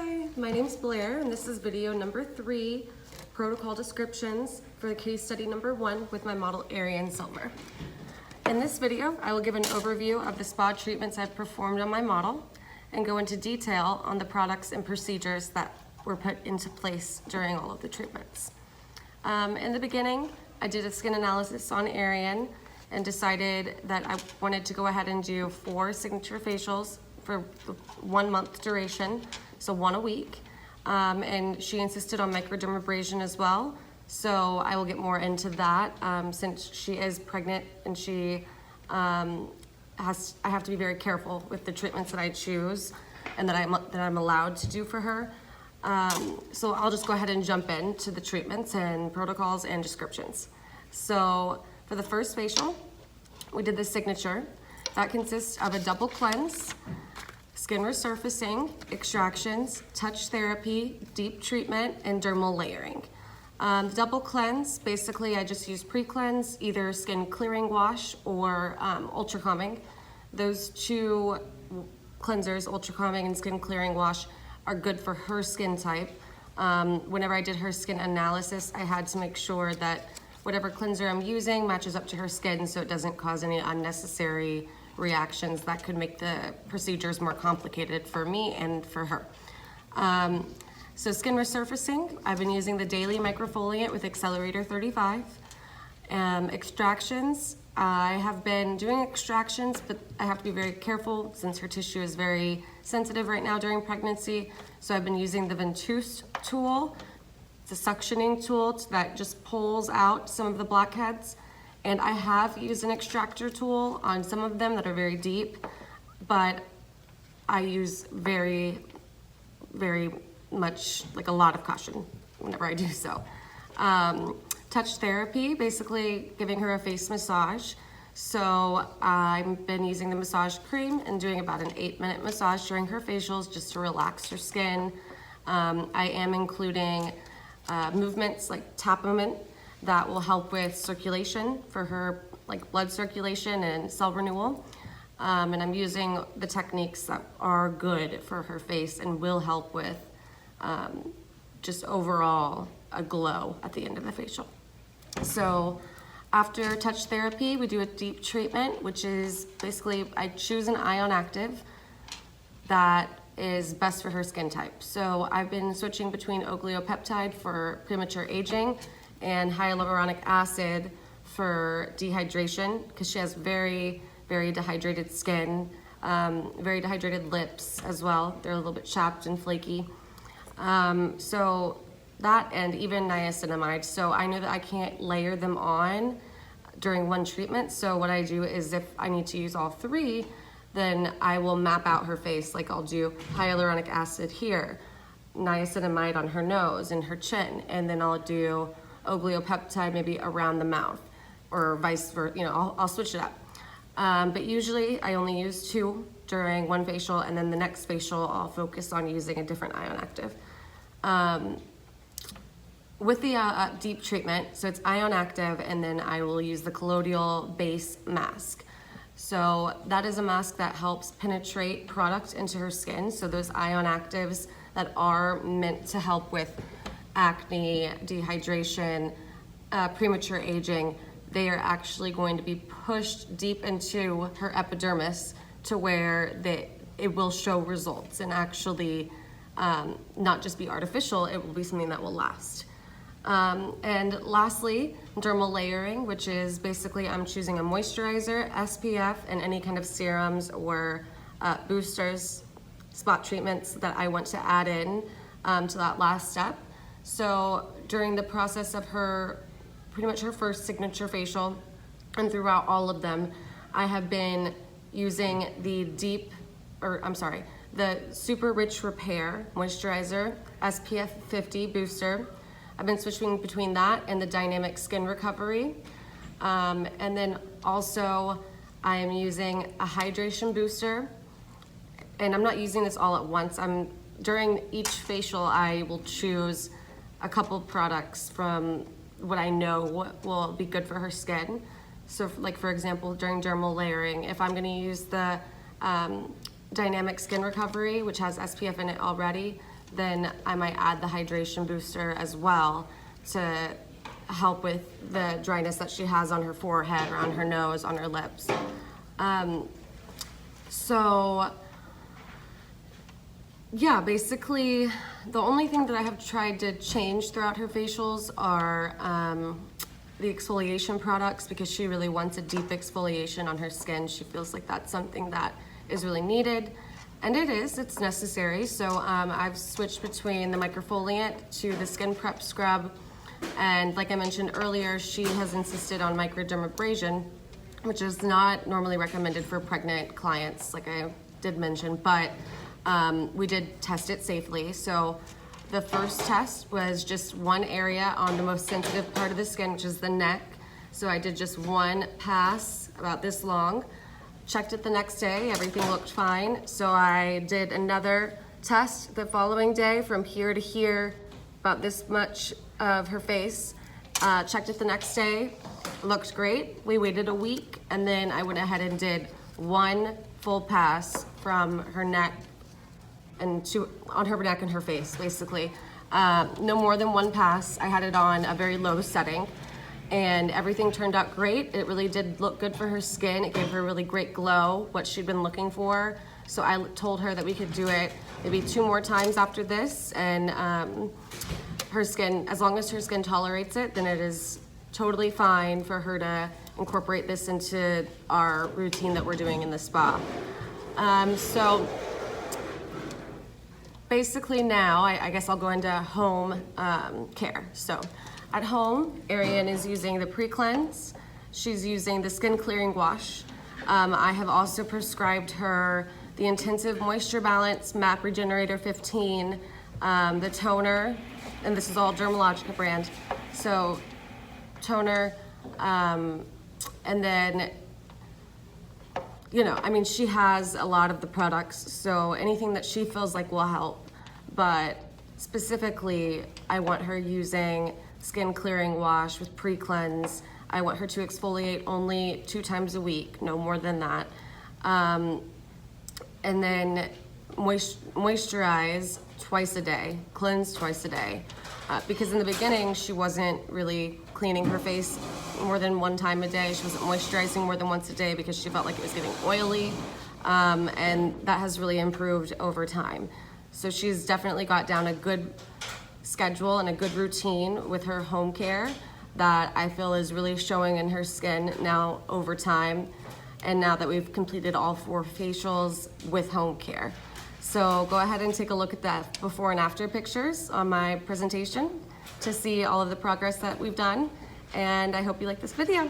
Hi, my name's Blair, and this is video number 3, protocol descriptions for the case study number 1 with my model Arian Silver. In this video, I will give an overview of the spa treatments I've performed on my model and go into detail on the products and procedures that were put into place during all of the treatments. In the beginning, I did a skin analysis on Arian and decided that I wanted to go ahead and do 4 signature facials for 1 month duration, so 1 a week. And she insisted on microdermabrasion as well, so I will get more into that since she is pregnant and she I have to be very careful with the treatments that I choose and that I'm allowed to do for her. So I'll just go ahead and jump into the treatments and protocols and descriptions. So for the first facial, we did the signature. That consists of a double cleanse, skin resurfacing, extractions, touch therapy, deep treatment, and dermal layering. The double cleanse, basically I just use pre-cleanse, either skin clearing wash or ultra calming. Those 2 cleansers, ultra calming and skin clearing wash, are good for her skin type. Whenever I did her skin analysis, I had to make sure that whatever cleanser I'm using matches up to her skin so it doesn't cause any unnecessary reactions that could make the procedures more complicated for me and for her. So skin resurfacing, I've been using the daily microfoliant with Accelerator 35. Extractions, I have been doing extractions, but I have to be very careful since her tissue is very sensitive right now during pregnancy. So I've been using the ventouse tool. It's a suctioning tool that just pulls out some of the blackheads. And I have used an extractor tool on some of them that are very deep, but I use very, very much, like a lot of caution whenever I do so. Touch therapy, basically giving her a face massage. So I've been using the massage cream and doing about an 8-minute massage during her facials just to relax her skin. I am including movements like Tapament that will help with circulation for her, like blood circulation and cell renewal. And I'm using the techniques that are good for her face and will help with just overall a glow at the end of the facial. So after touch therapy, we do a deep treatment, which is basically I choose an ion active that is best for her skin type. So I've been switching between ogleopeptide for premature aging and hyaluronic acid for dehydration because she has very, very dehydrated skin, very dehydrated lips as well. They're a little bit chapped and flaky. So that and even niacinamide. So I know that I can't layer them on during one treatment. So what I do is if I need to use all 3, then I will map out her face. Like I'll do hyaluronic acid here, niacinamide on her nose and her chin, and then I'll do ogleopeptide maybe around the mouth or vice versa, I'll switch it up. But usually I only use 2 during one facial, and then the next facial I'll focus on using a different ion active. With the deep treatment, so it's ion active, and then I will use the colloidal base mask. So that is a mask that helps penetrate product into her skin. So those ion actives that are meant to help with acne, dehydration, premature aging, they are actually going to be pushed deep into her epidermis to where it will show results and actually not just be artificial, it will be something that will last. And lastly, dermal layering, which is basically I'm choosing a moisturizer, SPF, and any kind of serums or boosters, spot treatments that I want to add in to that last step. So during the process of pretty much her first signature facial and throughout all of them, I have been using the Super Rich Repair Moisturizer, SPF 50 Booster. I've been switching between that and the Dynamic Skin Recovery. And then also I am using a hydration booster, and I'm not using this all at once. During each facial, I will choose a couple products from what I know will be good for her skin. So like for example, during dermal layering, if I'm gonna use the Dynamic Skin Recovery, which has SPF in it already, then I might add the hydration booster as well to help with the dryness that she has on her forehead, or on her nose, on her lips. So yeah, basically the only thing that I have tried to change throughout her facials are the exfoliation products, because she really wants a deep exfoliation on her skin. She feels like that's something that is really needed, and it's necessary. So I've switched between the microfoliant to the skin prep scrub, and like I mentioned earlier, she has insisted on microdermabrasion, which is not normally recommended for pregnant clients, like I did mention, but we did test it safely. So the first test was just one area on the most sensitive part of the skin, which is the neck. So I did just one pass about this long, checked it the next day, everything looked fine. So I did another test the following day from here to here, about this much of her face, checked it the next day, looked great. We waited a week, and then I went ahead and did one full pass from her neck and on her neck and her face, basically. No more than one pass. I had it on a very low setting, and everything turned out great. It really did look good for her skin. It gave her a really great glow, what she'd been looking for. So I told her that we could do it maybe 2 more times after this, and her skin, as long as her skin tolerates it, then it is totally fine for her to incorporate this into our routine that we're doing in the spa. So basically now, I guess I'll go into home care. So at home, Arian is using the pre-cleanse. She's using the skin clearing wash. I have also prescribed her the Intensive Moisture Balance MAP Regenerator 15, the toner, and this is all Dermalogica brand. So toner, and then, you know, I mean, she has a lot of the products, so anything that she feels like will help. But specifically, I want her using skin clearing wash with pre-cleanse. I want her to exfoliate only 2 times a week, no more than that. And then moisturize twice a day, cleanse twice a day. Because in the beginning, she wasn't really cleaning her face more than 1 time a day. She wasn't moisturizing more than once a day because she felt like it was getting oily. And that has really improved over time. So she's definitely got down a good schedule and a good routine with her home care that I feel is really showing in her skin now over time, and now that we've completed all 4 facials with home care. So go ahead and take a look at the before and after pictures on my presentation to see all of the progress that we've done, and I hope you like this video.